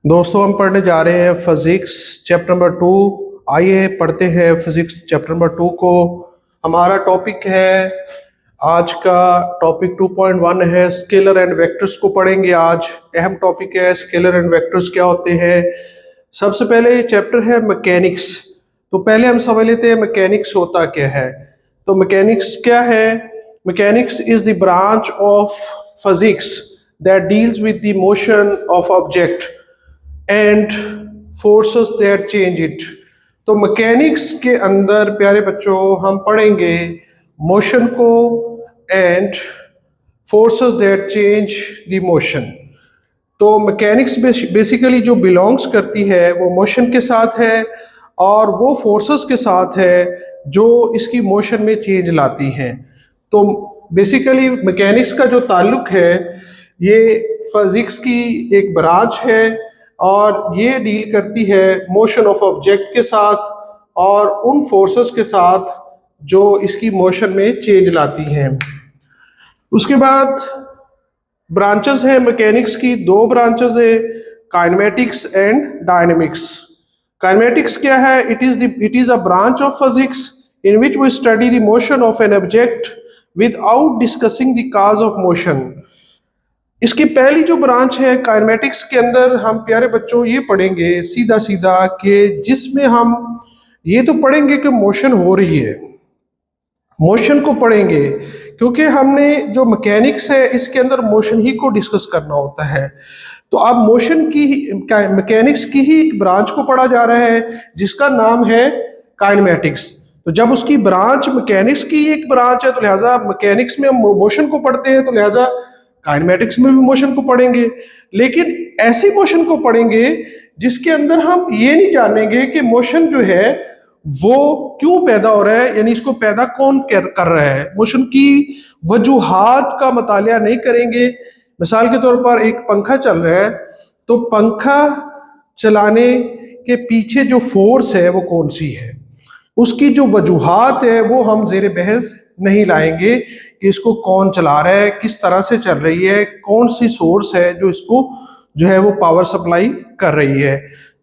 दोस्तों हम पढ़ने जा रहे हैं फिजिक्स चैप्टर नंबर 2। आइए पढ़ते हैं फिजिक्स चैप्टर नंबर 2 को। हमारा टॉपिक है, आज का टॉपिक 2.1 है, स्केलर एंड वेक्टर्स को पढ़ेंगे आज। अहम टॉपिक है स्केलर एंड वेक्टर्स क्या होते हैं। सबसे पहले ये चैप्टर है मैकेनिक्स। तो पहले हम समझ लेते हैं मैकेनिक्स होता क्या है। तो मैकेनिक्स क्या है? Mechanics is the branch of physics that deals with the motion of object and forces that change it. तो मैकेनिक्स के अंदर प्यारे बच्चों हम पढ़ेंगे मोशन को and forces that change the motion. तो मैकेनिक्स बेसिकली जो बिलोंग्स करती है वो मोशन के साथ है और वो फोर्सेस के साथ है जो इसकी मोशन में चेंज लाती हैं। तो बेसिकली मैकेनिक्स का जो ताल्लुक है ये फिजिक्स की एक ब्रांच है और ये डील करती है मोशन ऑफ ऑब्जेक्ट के साथ और उन फोर्सेस के साथ जो इसकी मोशन में चेंज लाती हैं। उसके बाद ब्रांचेस हैं मैकेनिक्स की, दो ब्रांचेस है, काइनेमेटिक्स एंड डायनेमिक्स। काइनेमेटिक्स क्या है? It is a branch of physics in which we study the motion of an object without discussing the cause of motion. इसकी पहली जो ब्रांच है काइनेमेटिक्स के अंदर हम प्यारे बच्चों ये पढ़ेंगे सीधा सीधा कि जिसमें हम ये तो पढ़ेंगे कि मोशन हो रही है, मोशन को पढ़ेंगे क्योंकि हमने जो मैकेनिक्स है इसके अंदर मोशन ही को डिस्कस करना होता है। तो अब मोशन की मैकेनिक्स की ही एक ब्रांच को पढ़ा जा रहा है जिसका नाम है काइनेमेटिक्स। तो जब उसकी ब्रांच मैकेनिक्स की एक ब्रांच है तो लिहाजा मैकेनिक्स में हम मोशन को पढ़ते हैं, तो लिहाजा काइनेमेटिक्स में भी मोशन को पढ़ेंगे, लेकिन ऐसी मोशन को पढ़ेंगे जिसके अंदर हम ये नहीं जानेंगे कि मोशन जो है वो क्यों पैदा हो रहा है, यानी इसको पैदा कौन कर रहा है। मोशन की वजूहात का मुतालिया नहीं करेंगे। मिसाल के तौर पर एक पंखा चल रहा है तो पंखा चलाने के पीछे जो फोर्स है वो कौन सी है, उसकी जो वजूहात है वो हम जेर बहस नहीं लाएंगे कि इसको कौन चला रहा है, किस तरह से चल रही है, कौन सी सोर्स है जो इसको जो है वो पावर सप्लाई कर रही है।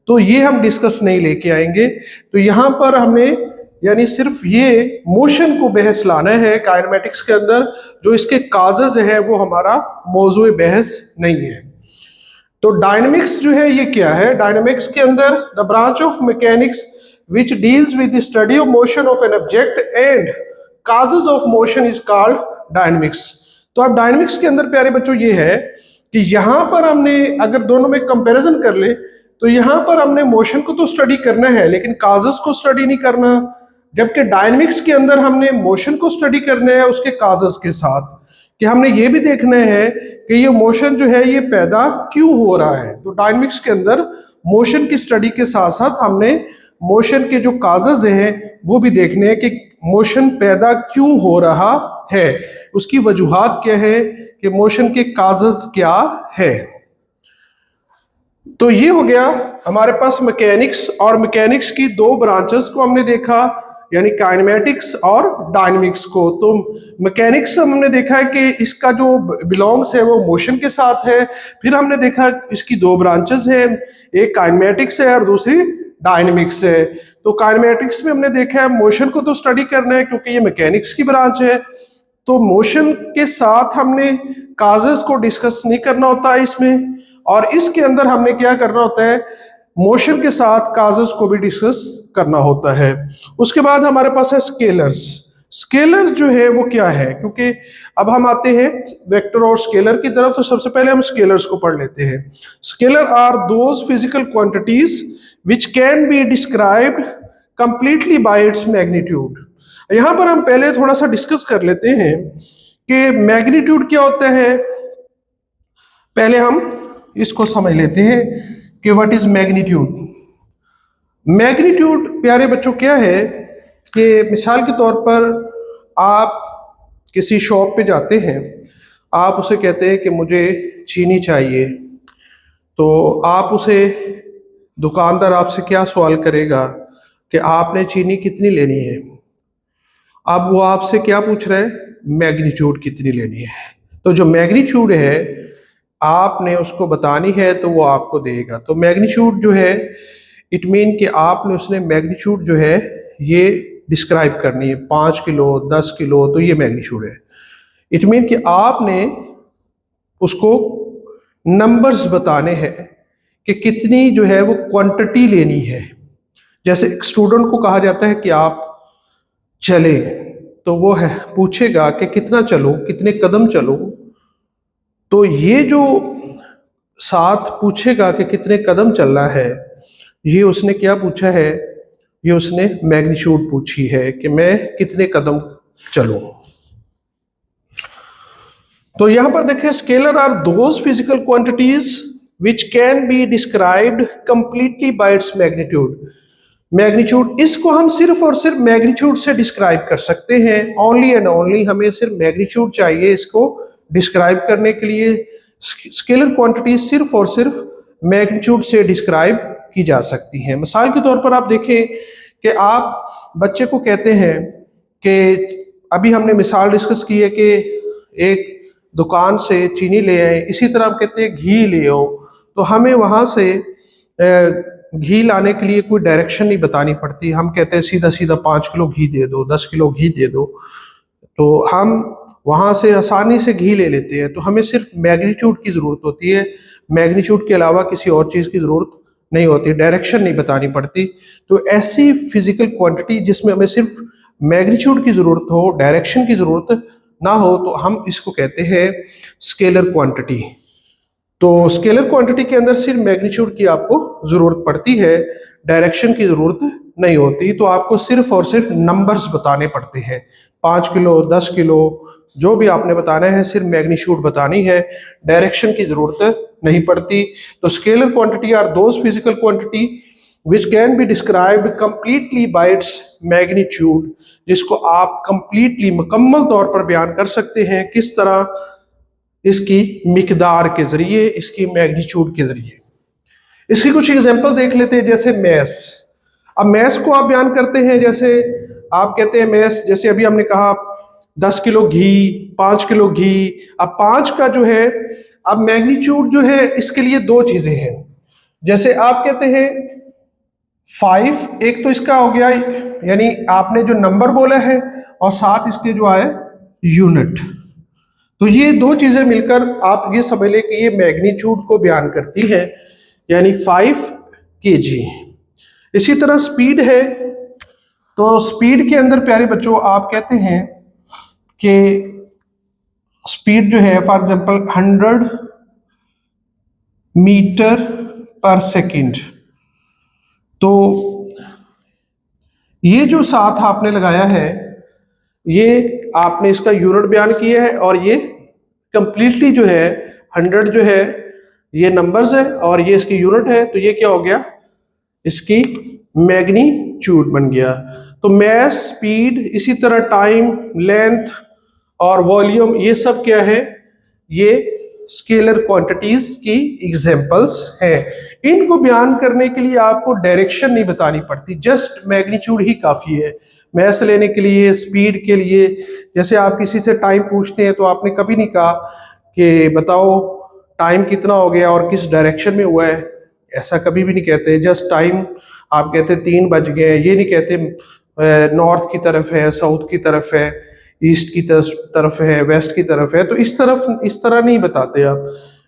तो ये हम डिस्कस नहीं लेके आएंगे। तो यहाँ पर हमें यानी सिर्फ ये मोशन को बहस लाना है काइनेमेटिक्स के अंदर, जो इसके काजेज है वो हमारा मौजूए बहस नहीं है। तो डायनेमिक्स जो है ये क्या है? डायनेमिक्स के अंदर the branch of mechanics which deals with the study of motion of an object and causes of motion is called dynamics। तो अब डायनेमिक्स के अंदर प्यारे बच्चों ये है कि यहाँ पर हमने अगर दोनों में कंपैरिजन कर ले तो यहाँ पर हमने मोशन को तो स्टडी करना है लेकिन काजेस को स्टडी नहीं करना, जबकि डायनेमिक्स के अंदर हमने मोशन को स्टडी करना है उसके काजेस के साथ, कि हमने ये भी देखना है कि ये मोशन जो है ये पैदा क्यों हो रहा है। तो डायनेमिक्स के अंदर मोशन की स्टडी के साथ साथ हमने मोशन के जो काजेज हैं वो भी देखने हैं कि मोशन पैदा क्यों हो रहा है, उसकी वजूहात क्या है, कि मोशन के काजेज क्या है। तो ये हो गया हमारे पास मैकेनिक्स, और मैकेनिक्स की दो ब्रांचेस को हमने देखा, यानी काइनेमेटिक्स और डायनेमिक्स को। तो मैकेनिक्स हमने देखा है कि इसका जो बिलोंग्स है वो मोशन के साथ है। फिर हमने देखा इसकी दो ब्रांचेस हैं, एक काइनेमेटिक्स है और दूसरी डायनेमिक्स है। तो काइनेमेटिक्स में हमने देखा है मोशन को तो स्टडी करना है क्योंकि ये मैकेनिक्स की ब्रांच है, तो मोशन के साथ हमने काजेस को डिस्कस नहीं करना होता है इसमें, और इसके अंदर हमने क्या करना होता है, मोशन के साथ काजेस को भी डिस्कस करना होता है। उसके बाद हमारे पास है स्केलर्स। स्केलर्स जो है वो क्या है, क्योंकि अब हम आते हैं वेक्टर और स्केलर की तरफ, तो सबसे पहले हम स्केलर्स को पढ़ लेते हैं। Scalar are those physical quantities which can be described completely by its magnitude। यहां पर हम पहले थोड़ा सा डिस्कस कर लेते हैं कि मैग्नीट्यूड क्या होता है। पहले हम इसको समझ लेते हैं कि व्हाट इज मैग्नीट्यूड। मैग्नीट्यूड प्यारे बच्चों क्या है कि मिसाल के तौर पर आप किसी शॉप पे जाते हैं, आप उसे कहते हैं कि मुझे चीनी चाहिए, तो आप उसे दुकानदार आपसे क्या सवाल करेगा कि आपने चीनी कितनी लेनी है। अब वो आपसे क्या पूछ रहा है, मैग्नीट्यूड कितनी लेनी है। तो जो मैग्नीट्यूड है आपने उसको बतानी है तो वो आपको देगा। तो मैग्नीट्यूड जो है इट मीन कि आपने उसने मैग्नीट्यूड जो है ये डिस्क्राइब करनी है, 5 किलो 10 किलो, तो ये मैग्नीट्यूड है। इट मीन कि आपने उसको नंबर्स बताने हैं कि कितनी जो है वो क्वांटिटी लेनी है। जैसे एक स्टूडेंट को कहा जाता है कि आप चले, तो वो है पूछेगा कि कितना चलूं, कितने कदम चलूं। तो ये जो साथ पूछेगा कि कितने कदम चलना है, ये उसने क्या पूछा है, ये उसने मैग्नीट्यूड पूछी है कि मैं कितने कदम चलूं। तो यहां पर देखें, scalar are those physical quantities which can be described completely by its magnitude. Magnitude, इसको हम सिर्फ और सिर्फ मैग्नीट्यूड से डिस्क्राइब कर सकते हैं, ओनली एंड ओनली। हमें सिर्फ मैग्नीट्यूड चाहिए इसको डिस्क्राइब करने के लिए। स्केलर क्वांटिटी सिर्फ और सिर्फ मैग्नीट्यूड से डिस्क्राइब की जा सकती हैं। मिसाल के तौर पर आप देखें कि आप बच्चे को कहते हैं कि अभी हमने मिसाल डिस्कस की है कि एक दुकान से चीनी ले आए, इसी तरह हम कहते हैं घी ले आओ, तो हमें वहाँ से घी लाने के लिए कोई डायरेक्शन नहीं बतानी पड़ती। हम कहते हैं सीधा सीधा 5 किलो घी दे दो, 10 किलो घी दे दो, तो हम वहाँ से आसानी से घी ले लेते हैं। तो हमें सिर्फ मैग्नीट्यूड की ज़रूरत होती है, मैग्नीट्यूड के अलावा किसी और चीज़ की ज़रूरत नहीं होती, डायरेक्शन नहीं बतानी पड़ती। तो ऐसी फिजिकल क्वांटिटी जिसमें हमें सिर्फ मैग्नीट्यूड की ज़रूरत हो, डायरेक्शन की ज़रूरत ना हो, तो हम इसको कहते हैं स्केलर क्वांटिटी। तो स्केलर क्वांटिटी के अंदर सिर्फ मैग्नीट्यूड की आपको ज़रूरत पड़ती है, डायरेक्शन की ज़रूरत नहीं होती। तो आपको सिर्फ और सिर्फ नंबर्स बताने पड़ते हैं, 5 किलो 10 किलो जो भी आपने बताना है, सिर्फ मैग्नीट्यूड बतानी है, डायरेक्शन की ज़रूरत नहीं पड़ती। तो scalar quantity are those physical quantity which can be described completely by its magnitude, जिसको आप कंप्लीटली मुकम्मल तौर पर बयान कर सकते हैं। किस तरह? इसकी मिकदार के जरिए, इसकी मैग्नीट्यूड के जरिए। इसकी कुछ एग्जांपल देख लेते हैं, जैसे मैस। अब मैस को आप बयान करते हैं, जैसे आप कहते हैं मैस, जैसे अभी हमने कहा 10 किलो घी, 5 किलो घी। अब 5 का जो है, अब मैग्नीट्यूड जो है इसके लिए दो चीजें हैं। जैसे आप कहते हैं 5, एक तो इसका हो गया, यानी आपने जो नंबर बोला है, और साथ इसके जो आए यूनिट। तो ये दो चीजें मिलकर आप ये समझ लें कि ये मैग्नीट्यूड को बयान करती है, यानी 5 kg। इसी तरह स्पीड है, तो स्पीड के अंदर प्यारे बच्चों आप कहते हैं कि स्पीड जो है, फॉर एग्जांपल 100 मीटर पर सेकंड। तो ये जो साथ आपने लगाया है, ये आपने इसका यूनिट बयान किया है, और ये कंप्लीटली जो है 100 जो है ये नंबर्स है, और ये इसकी यूनिट है। तो ये क्या हो गया? इसकी मैग्नीट्यूड बन गया। तो मैस, स्पीड, इसी तरह टाइम, लेंथ और वॉल्यूम, ये सब क्या है? ये स्केलर क्वांटिटीज की एग्जांपल्स हैं। इनको बयान करने के लिए आपको डायरेक्शन नहीं बतानी पड़ती, जस्ट मैग्नीट्यूड ही काफी है। मैस लेने के लिए, स्पीड के लिए, जैसे आप किसी से टाइम पूछते हैं तो आपने कभी नहीं कहा कि बताओ टाइम कितना हो गया और किस डायरेक्शन में हुआ है, ऐसा कभी भी नहीं कहते। जस्ट टाइम आप कहते 3 बज गए, ये नहीं कहते नॉर्थ की तरफ है, साउथ की तरफ है, ईस्ट की तरफ है, वेस्ट की तरफ है। तो इस तरह नहीं बताते आप।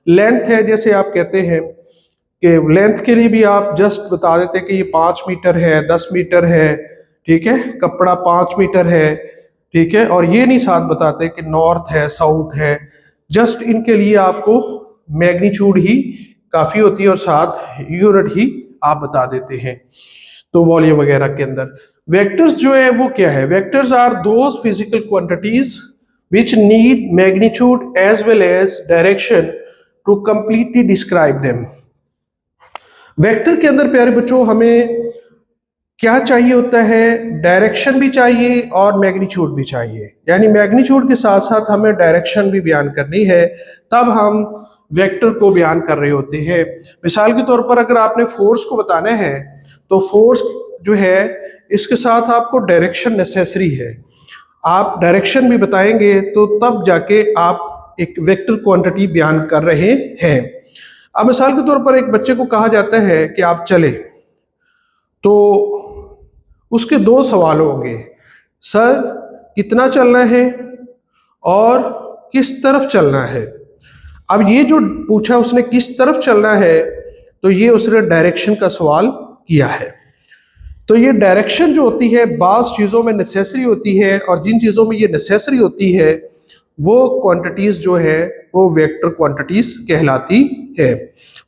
लेंथ है, जैसे आप कहते हैं कि लेंथ के लिए भी आप जस्ट बता देते कि ये 5 मीटर है, 10 मीटर है, ठीक है, कपड़ा 5 मीटर है, ठीक है, और ये नहीं साथ बताते कि नॉर्थ है, साउथ है। जस्ट इनके लिए आपको मैग्नीट्यूड ही काफी होती है, और साथ यूनिट ही आप बता देते हैं। तो वॉल्यूम वगैरह के अंदर वेक्टर्स जो है वो क्या है? Vectors are those physical quantities which need magnitude as well as direction to completely describe them. Vector के अंदर प्यारे बच्चों हमें क्या चाहिए होता है? डायरेक्शन भी चाहिए और मैग्नीट्यूड भी चाहिए, यानी मैग्नीट्यूड के साथ साथ हमें डायरेक्शन भी बयान करनी है, तब हम वेक्टर को बयान कर रहे होते हैं। मिसाल के तौर पर अगर आपने फोर्स को बताना है, तो फोर्स जो है इसके साथ आपको डायरेक्शन नेसेसरी है। आप डायरेक्शन भी बताएंगे तो तब जाके आप एक वेक्टर क्वांटिटी बयान कर रहे हैं। अब मिसाल के तौर पर एक बच्चे को कहा जाता है कि आप चले, तो उसके दो सवाल होंगे, सर कितना चलना है और किस तरफ चलना है। अब ये जो पूछा उसने किस तरफ चलना है, तो ये उसने डायरेक्शन का सवाल किया है। तो ये डायरेक्शन जो होती है बाज़ चीज़ों में नेसेसरी होती है, और जिन चीज़ों में ये नेसेसरी होती है वो क्वांटिटीज़ जो है वो वेक्टर क्वांटिटीज़ कहलाती है।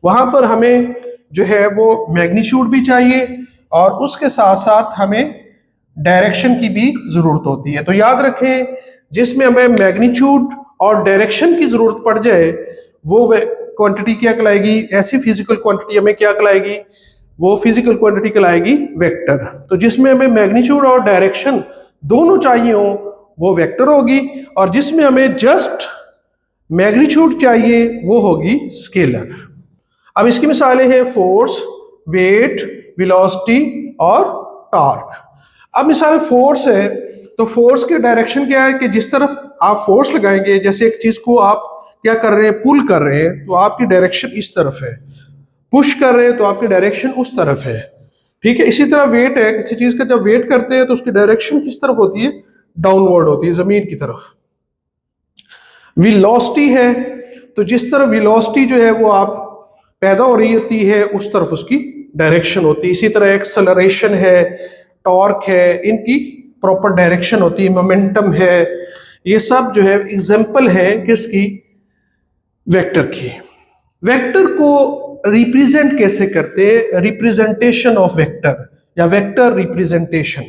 वहाँ पर हमें जो है वो मैग्नीट्यूड भी चाहिए और उसके साथ साथ हमें डायरेक्शन की भी ज़रूरत होती है। तो याद रखें, जिसमें हमें मैग्नीट्यूड और डायरेक्शन की ज़रूरत पड़ जाए वो क्वांटिटी क्या कहलाएगी, ऐसी फिजिकल क्वांटिटी हमें क्या कहलाएगी, वो फिजिकल क्वांटिटी कहलाएगी वेक्टर। तो जिसमें हमें मैग्नीट्यूड और डायरेक्शन दोनों चाहिए हो वो वेक्टर होगी, और जिसमें हमें जस्ट मैग्नीट्यूड चाहिए वो होगी स्केलर। अब इसकी मिसालें हैं फोर्स, वेट, वेलोसिटी और टॉर्क। अब मिसाल फोर्स है, तो फोर्स की डायरेक्शन क्या है कि जिस तरफ आप फोर्स लगाएंगे, जैसे एक चीज को आप क्या कर रहे हैं, पुल कर रहे हैं, तो आपकी डायरेक्शन इस तरफ है, पुश कर रहे हैं तो आपकी डायरेक्शन उस तरफ है। ठीक है, इसी तरह वेट है, किसी चीज का जब वेट करते हैं तो उसकी डायरेक्शन किस तरफ होती है, डाउनवर्ड होती है, जमीन की तरफ। वेलोसिटी है, तो जिस तरह वेलोसिटी जो है वो आप पैदा हो रही होती है उस तरफ उसकी डायरेक्शन होती है। इसी तरह एक्सेलरेशन है, टॉर्क है, इनकी प्रॉपर डायरेक्शन होती है, मोमेंटम है, ये सब जो है एग्जाम्पल है किसकी, वेक्टर की। वेक्टर को रिप्रेजेंट कैसे करते हैं, रिप्रेजेंटेशन ऑफ वेक्टर या वेक्टर रिप्रेजेंटेशन।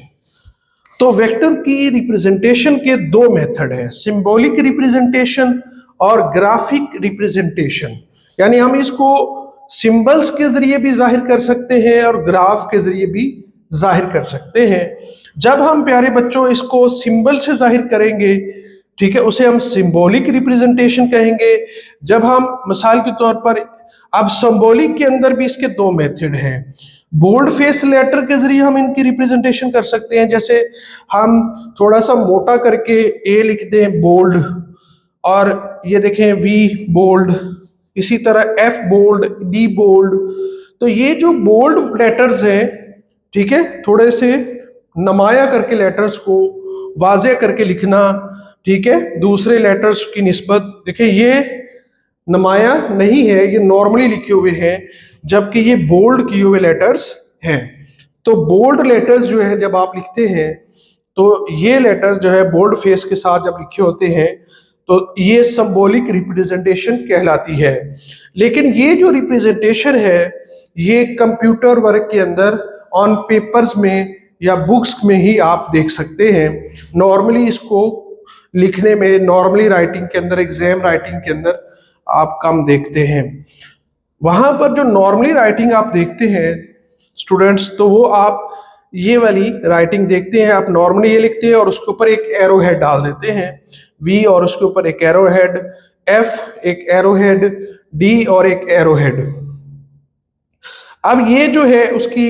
तो वेक्टर की रिप्रेजेंटेशन के दो मेथड हैं, सिंबॉलिक रिप्रेजेंटेशन और ग्राफिक रिप्रेजेंटेशन। यानी हम इसको सिंबल्स के जरिए भी जाहिर कर सकते हैं और ग्राफ के जरिए भी जाहिर कर सकते हैं। जब हम प्यारे बच्चों इसको सिंबल से जाहिर करेंगे, ठीक है, उसे हम सिंबॉलिक रिप्रेजेंटेशन कहेंगे। जब हम मिसाल के तौर पर, अब सिंबॉलिक के अंदर भी इसके दो मेथड हैं। बोल्ड फेस लेटर के जरिए हम इनकी रिप्रेजेंटेशन कर सकते हैं, जैसे हम थोड़ा सा मोटा करके ए लिख दें बोल्ड, और ये देखें वी बोल्ड, इसी तरह एफ बोल्ड, डी बोल्ड। तो ये जो बोल्ड लेटर्स हैं, ठीक है, थोड़े से नुमाया करके लेटर्स को वाज़ेह करके लिखना, ठीक है, दूसरे लेटर्स की निस्बत। देखिए ये नुमाया नहीं है, ये नॉर्मली लिखे हुए हैं, जबकि ये बोल्ड किए हुए लेटर्स हैं। तो बोल्ड लेटर्स जो है जब आप लिखते हैं तो ये लेटर जो है बोल्ड फेस के साथ जब लिखे होते हैं तो ये सिंबॉलिक रिप्रेजेंटेशन कहलाती है। लेकिन ये जो रिप्रेजेंटेशन है ये कंप्यूटर वर्क के अंदर ऑन पेपर्स में या बुक्स में ही आप देख सकते हैं। नॉर्मली इसको लिखने में, नॉर्मली राइटिंग के अंदर, एग्जाम राइटिंग के अंदर आप कम देखते हैं। वहां पर जो नॉर्मली राइटिंग आप देखते हैं स्टूडेंट्स, तो वो आप ये वाली राइटिंग देखते हैं। आप नॉर्मली ये लिखते हैं और उसके ऊपर एक एरो हेड डाल देते हैं, वी और उसके ऊपर एक एरो हेड, एफ एक एरो हेड, डी और एक एरो हेड। अब ये जो है उसकी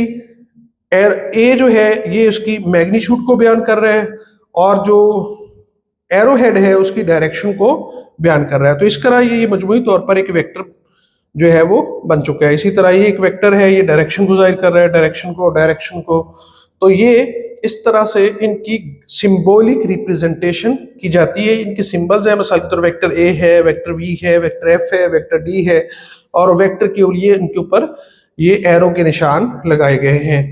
ए जो है ये उसकी मैग्नीट्यूड को बयान कर रहा है, और जो एरो हेड है उसकी डायरेक्शन को बयान कर रहा है। तो इस तरह ये मजमूई तौर पर एक वेक्टर जो है वो बन चुका है। इसी तरह ये एक वेक्टर है, ये डायरेक्शन को जाहिर कर रहा है, डायरेक्शन को। तो ये इस तरह से इनकी सिंबॉलिक रिप्रेजेंटेशन की जाती है। इनके सिंबल्स हैं, मिसाल के तौर वेक्टर ए है, वेक्टर वी है, वेक्टर एफ है, वेक्टर डी है, और वेक्टर के लिए इनके ऊपर ये एरो के निशान लगाए गए हैं।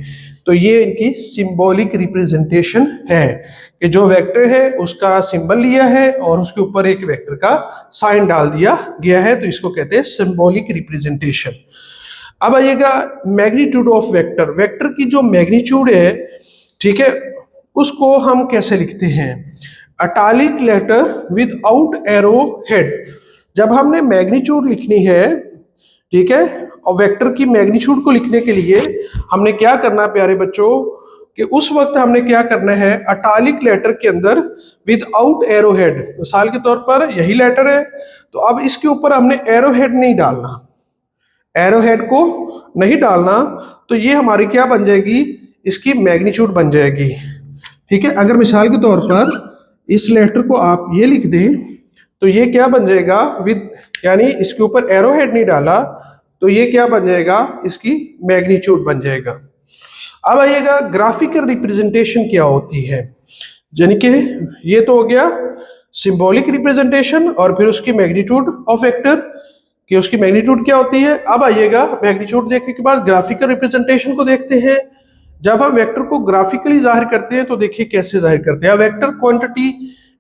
तो ये इनकी सिंबॉलिक रिप्रेजेंटेशन है कि जो वेक्टर है उसका सिंबल लिया है और उसके ऊपर एक वेक्टर का साइन डाल दिया गया है, तो इसको कहते हैं सिंबॉलिक रिप्रेजेंटेशन। अब आइएगा मैग्नीट्यूड ऑफ वेक्टर। वेक्टर की जो मैग्नीट्यूड है, ठीक है, उसको हम कैसे लिखते हैं, italic letter without arrow head. जब हमने मैग्नीट्यूड लिखनी है, ठीक है, और वेक्टर की मैग्नीट्यूड को लिखने के लिए हमने क्या करना प्यारे बच्चों, कि उस वक्त हमने क्या करना है, इटैलिक लेटर के अंदर विदाउट एरो हेड। मिसाल के तौर पर यही लेटर है, तो अब इसके ऊपर हमने एरो हेड नहीं डालना, एरो हेड को नहीं डालना, तो ये हमारी क्या बन जाएगी, इसकी मैग्नीट्यूड बन जाएगी। ठीक है, अगर मिसाल के तौर पर इस लेटर को आप ये लिख दें, तो ये क्या बन जाएगा विद, यानी इसके ऊपर एरो हेड नहीं डाला तो ये क्या बन जाएगा, इसकी मैग्नीट्यूड बन जाएगा। अब आइएगा ग्राफिकल रिप्रेजेंटेशन क्या होती है, यानी कि ये तो हो गया सिंबॉलिक रिप्रेजेंटेशन और फिर उसकी मैग्नीट्यूड ऑफ वेक्टर कि उसकी मैग्नीट्यूड क्या होती है। अब आइएगा मैग्नीट्यूड देखने के बाद ग्राफिकल रिप्रेजेंटेशन को देखते हैं। जब हम वेक्टर को ग्राफिकली जाहिर करते हैं तो देखिए कैसे जाहिर करते हैं। Vector quantity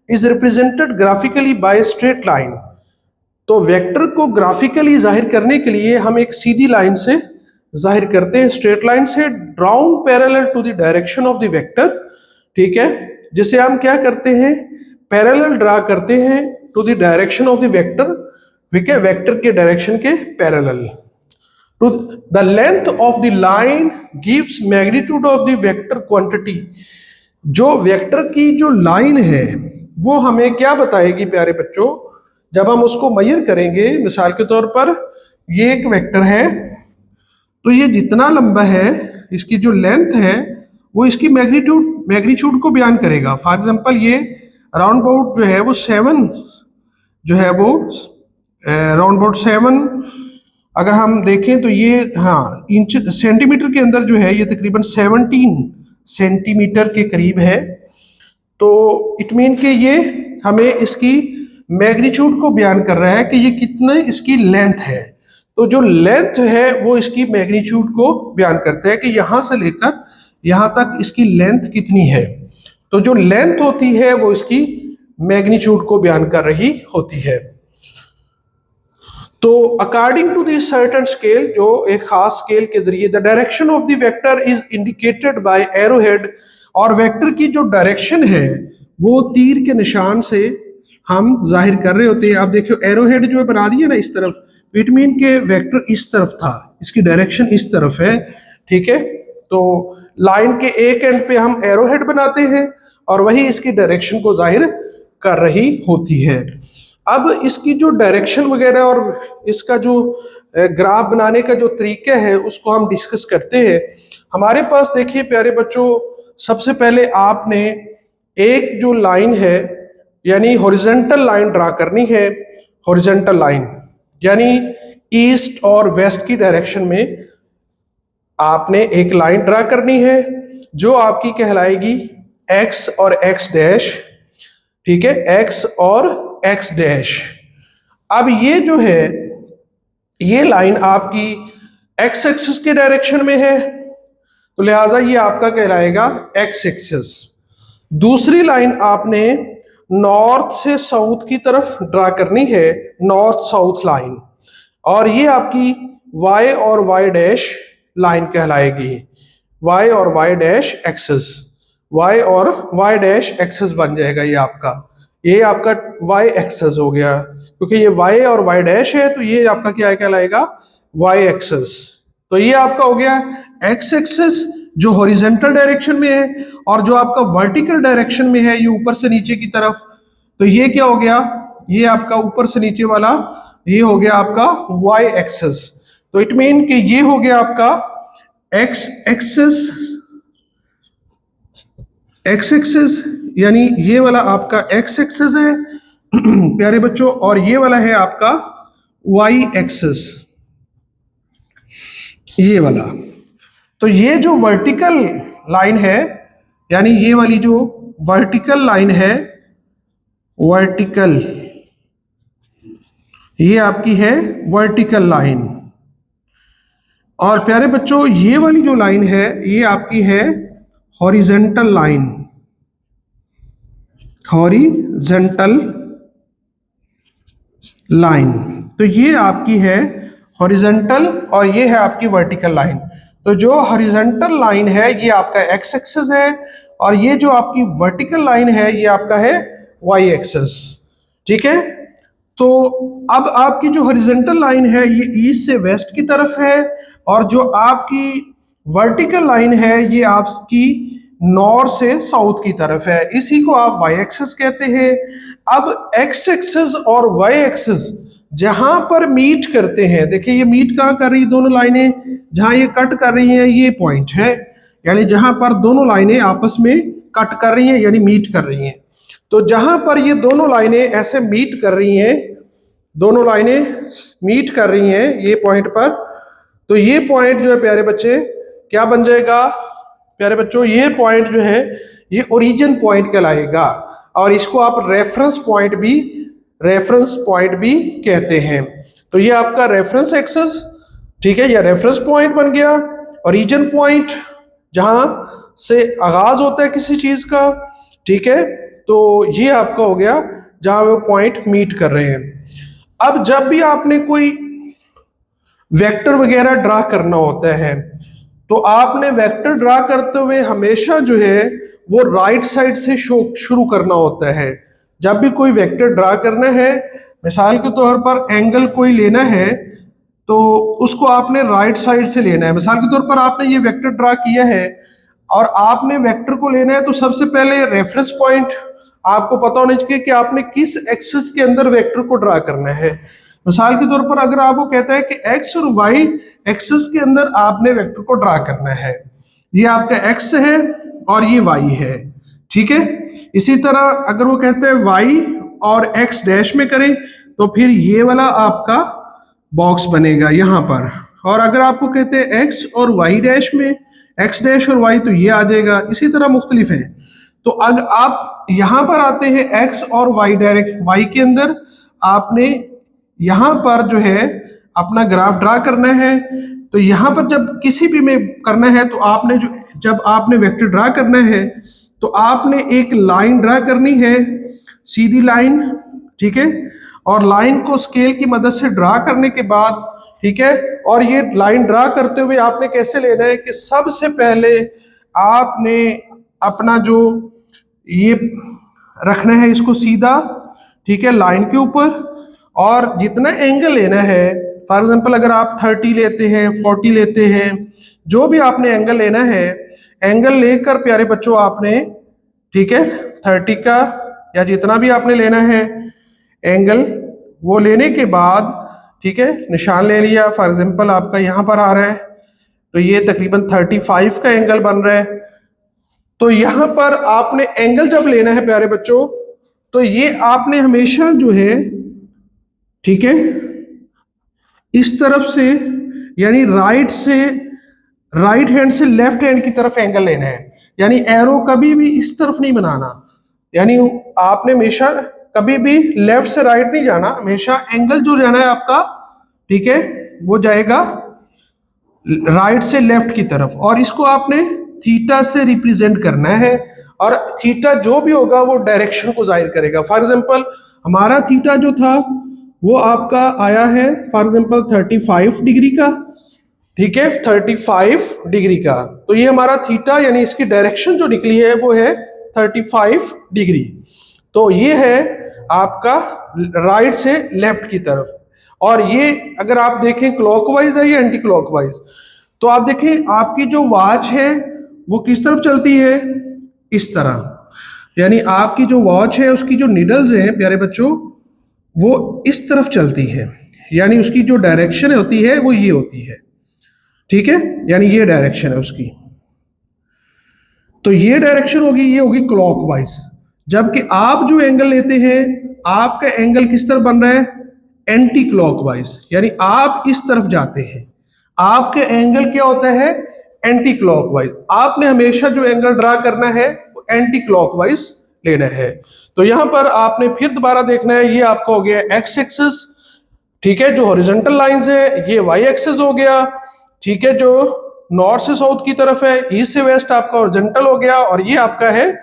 is represented graphically by straight line. तो वेक्टर को ग्राफिकली जाहिर करने के लिए हम एक सीधी लाइन से जाहिर करते हैं, स्ट्रेट लाइन से, drawn parallel to the direction of the vector, ठीक है, जिसे हम क्या करते हैं, पैरेलल ड्रा करते हैं to the direction of the vector, ठीक है, वेक्टर के डायरेक्शन के parallel. To the length of the line gives magnitude of the vector quantity. जो वेक्टर की जो लाइन है वो हमें क्या बताएगी प्यारे बच्चों, जब हम उसको मेजर करेंगे। मिसाल के तौर पर ये एक वेक्टर है, तो ये जितना लंबा है, इसकी जो लेंथ है वो इसकी मैग्नीट्यूड को बयान करेगा। फॉर एग्जांपल ये राउंड अबाउट जो है वो 7 जो है वो राउंड अबाउट 7 अगर हम देखें तो ये, हाँ, इंच सेंटीमीटर के अंदर जो है ये तकरीबन 17 सेंटीमीटर के करीब है। तो इट मीन कि ये हमें इसकी मैग्नीट्यूड को बयान कर रहा है कि ये कितने इसकी लेंथ है। तो जो लेंथ है वो इसकी मैग्नीट्यूड को बयान करता है कि यहाँ से लेकर यहाँ तक इसकी लेंथ कितनी है। तो जो लेंथ होती है वो इसकी मैग्नीट्यूड को बयान कर रही होती है। तो according to the certain scale, जो एक खास स्केल के जरिए, the direction of the vector is indicated by arrow head, और वेक्टर की जो डायरेक्शन है वो तीर के निशान से हम जाहिर कर रहे होते हैं। अब देखियो एरो हेड जो है बना दिया ना इस तरफ, इट मीन के वेक्टर इस तरफ था, इसकी डायरेक्शन इस तरफ है, ठीक है। तो लाइन के एक एंड पे हम एरो हेड बनाते हैं और वही इसकी डायरेक्शन को जाहिर कर रही होती है। अब इसकी जो डायरेक्शन वगैरह और इसका जो ग्राफ बनाने का जो तरीका है उसको हम डिस्कस करते हैं। हमारे पास देखिए प्यारे बच्चों, सबसे पहले आपने एक जो लाइन है यानी हॉरिजॉन्टल लाइन ड्रा करनी है। हॉरिजॉन्टल लाइन यानी ईस्ट और वेस्ट की डायरेक्शन में आपने एक लाइन ड्रा करनी है जो आपकी कहलाएगी एक्स और एक्स डैश, ठीक है, एक्स और एक्स डैश। अब ये जो है ये लाइन आपकी एक्स एक्सिस के डायरेक्शन में है, तो लिहाजा ये आपका कहलाएगा एक्स एक्सिस। दूसरी लाइन आपने नॉर्थ से साउथ की तरफ ड्रा करनी है, नॉर्थ साउथ लाइन, और ये आपकी वाई और वाई डैश लाइन कहलाएगी, वाई और वाई डैश एक्सिस, वाई और वाई डैश एक्सिस बन जाएगा। ये आपका वाई एक्सिस हो गया, क्योंकि ये वाई और वाई डैश है तो ये आपका क्या कहलाएगा, वाई एक्सिस। तो ये आपका हो गया एक्स एक्सिस जो हॉरिजॉन्टल डायरेक्शन में है, और जो आपका वर्टिकल डायरेक्शन में है ये ऊपर से नीचे की तरफ। तो ये क्या हो गया, ये आपका ऊपर से नीचे वाला ये हो गया आपका वाई एक्सिस। तो इट मीन कि ये हो गया आपका एक्स एक्सिस, एक्स एक्सिस यानी ये वाला आपका एक्स एक्सिस है प्यारे बच्चों, और ये वाला है आपका वाई एक्सिस, ये वाला। तो ये जो वर्टिकल लाइन है यानी ये वाली जो वर्टिकल लाइन है, वर्टिकल, ये आपकी है वर्टिकल लाइन। और प्यारे बच्चों ये वाली जो लाइन है ये आपकी है हॉरिजॉन्टल लाइन, हॉरिजॉन्टल लाइन। तो ये आपकी है हॉरिजॉन्टल और ये है आपकी वर्टिकल लाइन। तो जो हॉरिजॉन्टल लाइन है ये आपका एक्स एक्सिस है, और ये जो आपकी वर्टिकल लाइन है ये आपका है वाई एक्सिस, ठीक है। तो अब आपकी जो हॉरिजॉन्टल लाइन है ये ईस्ट से वेस्ट की तरफ है, और जो आपकी वर्टिकल लाइन है ये आपकी नॉर्थ से साउथ की तरफ है, इसी को आप वाई एक्सिस कहते हैं। अब एक्स एक्सिस और वाई एक्सिस जहां पर मीट करते हैं, देखिए ये मीट कहां कर रही है, दोनों लाइनें जहां ये कट कर रही हैं ये पॉइंट है, यानी जहां पर दोनों लाइनें आपस में कट कर रही हैं यानी मीट कर रही हैं। तो जहां पर ये दोनों लाइनें ऐसे मीट कर रही हैं, दोनों लाइनें मीट कर रही हैं ये पॉइंट पर, तो ये पॉइंट जो है प्यारे बच्चे क्या बन जाएगा प्यारे बच्चों, ये पॉइंट जो है ये ओरिजिन पॉइंट कहलाएगा और इसको आप रेफरेंस पॉइंट भी कहते हैं। तो ये आपका रेफरेंस एक्सिस, ठीक है, या रेफरेंस पॉइंट बन गया। ओरिजिन पॉइंट जहां से आगाज होता है किसी चीज का, ठीक है, तो ये आपका हो गया जहां वो पॉइंट मीट कर रहे हैं। अब जब भी आपने कोई वेक्टर वगैरह ड्रा करना होता है तो आपने वेक्टर ड्रा करते हुए हमेशा जो है वो राइट साइड से शुरू करना होता है। जब भी कोई वेक्टर ड्रा करना है, मिसाल के तौर पर एंगल कोई लेना है तो उसको आपने राइट साइड से लेना है। मिसाल के तौर पर आपने ये वेक्टर ड्रा किया है और आपने वेक्टर को लेना है तो सबसे पहले रेफरेंस पॉइंट आपको पता होना चाहिए कि आपने किस एक्सिस के अंदर वेक्टर को ड्रा करना है। मिसाल के तौर पर अगर आपको कहता है कि एक्स और वाई एक्सिस के अंदर आपने वेक्टर को ड्रा करना है, ये आपका एक्स है और ये वाई है, ठीक है। इसी तरह अगर वो कहते हैं वाई और एक्स डैश में करें तो फिर ये वाला आपका बॉक्स बनेगा यहाँ पर। और अगर आपको कहते हैं एक्स और वाई डैश में, एक्स डैश और वाई, तो ये आ जाएगा। इसी तरह मुख्तलिफ है। तो अगर आप यहाँ पर आते हैं एक्स और वाई डायरेक्ट, वाई के अंदर आपने यहाँ पर जो है अपना ग्राफ ड्रा करना है। तो यहाँ पर जब किसी भी में करना है तो आपने जब आपने वेक्टर ड्रा करना है तो आपने एक लाइन ड्रा करनी है, सीधी लाइन, ठीक है। और लाइन को स्केल की मदद से ड्रा करने के बाद, ठीक है, और ये लाइन ड्रा करते हुए आपने कैसे लेना है कि सबसे पहले आपने अपना जो ये रखना है इसको सीधा, ठीक है, लाइन के ऊपर, और जितना एंगल लेना है, फॉर एग्जांपल अगर आप 30 लेते हैं, 40 लेते हैं, जो भी आपने एंगल लेना है, एंगल लेकर प्यारे बच्चों आपने, ठीक है, 30 का या जितना भी आपने लेना है एंगल, वो लेने के बाद, ठीक है, निशान ले लिया। फॉर एग्जांपल आपका यहाँ पर आ रहा है तो ये तकरीबन 35 का एंगल बन रहा है। तो यहाँ पर आपने एंगल जब लेना है प्यारे बच्चों तो ये आपने हमेशा जो है, ठीक है, इस तरफ से यानी राइट हैंड से लेफ्ट हैंड की तरफ एंगल लेना है। यानी एरो कभी भी इस तरफ नहीं बनाना, यानी आपने हमेशा कभी भी लेफ्ट से राइट नहीं जाना, हमेशा एंगल जो जाना है आपका, ठीक है, वो जाएगा राइट से लेफ्ट की तरफ। और इसको आपने थीटा से रिप्रेजेंट करना है और थीटा जो भी होगा वो डायरेक्शन को जाहिर करेगा। फॉर एग्जांपल हमारा थीटा जो था वो आपका आया है फॉर एग्जांपल 35 डिग्री का, ठीक है, 35 डिग्री का। तो ये हमारा थीटा यानी इसकी डायरेक्शन जो निकली है वो है 35 डिग्री। तो ये है आपका राइट से लेफ्ट की तरफ। और ये अगर आप देखें क्लॉकवाइज है या एंटी क्लॉकवाइज, तो आप देखें आपकी जो वॉच है वो किस तरफ चलती है, इस तरह। यानी आपकी जो वॉच है उसकी जो नीडल्स हैं प्यारे बच्चों वो इस तरफ चलती है, यानी उसकी जो डायरेक्शन होती है वो ये होती है, ठीक है, यानी ये डायरेक्शन है उसकी। तो ये डायरेक्शन होगी, ये होगी क्लॉकवाइज। जबकि आप जो एंगल लेते हैं आपका एंगल किस तरफ बन रहा है, एंटी क्लॉकवाइज, यानी आप इस तरफ जाते हैं, आपके एंगल क्या होता है, एंटी क्लॉकवाइज। आपने हमेशा जो एंगल ड्रा करना है वो एंटी क्लॉकवाइज लेना है। तो यहां पर आपने फिर दोबारा देखना है, ये आपका हो गया एक्स एक्सिस, ठीक है, जो हॉरिजॉन्टल लाइंस है, ये वाई एक्सिस हो गया, ठीक है, जो नॉर्थ से साउथ की तरफ है, ईस्ट से वेस्ट आपका हॉरिजॉन्टल हो गया, और ये आपका है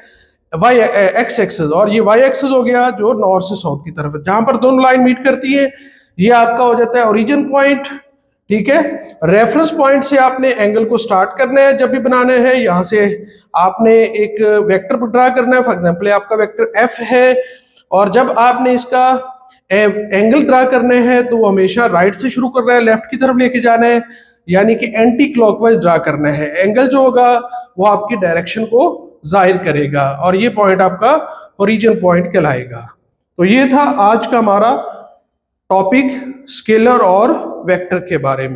वाई एक्स एक्सिस, और ये वाई एक्सिस हो गया जो नॉर्थ से साउथ की तरफ है। जहां पर दोनों लाइन मीट करती है ये आपका हो जाता है ओरिजिन पॉइंट, ठीक है। रेफरेंस पॉइंट से आपने एंगल को स्टार्ट करना है जब भी बनाना है, यहां से आपने एक वेक्टर ड्रा करना है। फॉर एग्जांपल आपका वेक्टर एफ है और जब आपने इसका एंगल ड्रा करने हैं तो वो हमेशा राइट से शुरू करना है, लेफ्ट की तरफ लेके जाना है, यानी कि एंटी क्लॉकवाइज ड्रा करना है। एंगल जो होगा वो आपकी डायरेक्शन को जाहिर करेगा और ये पॉइंट आपका ओरिजिन पॉइंट कहलाएगा। तो ये था आज का हमारा टॉपिक स्केलर और वेक्टर के बारे में।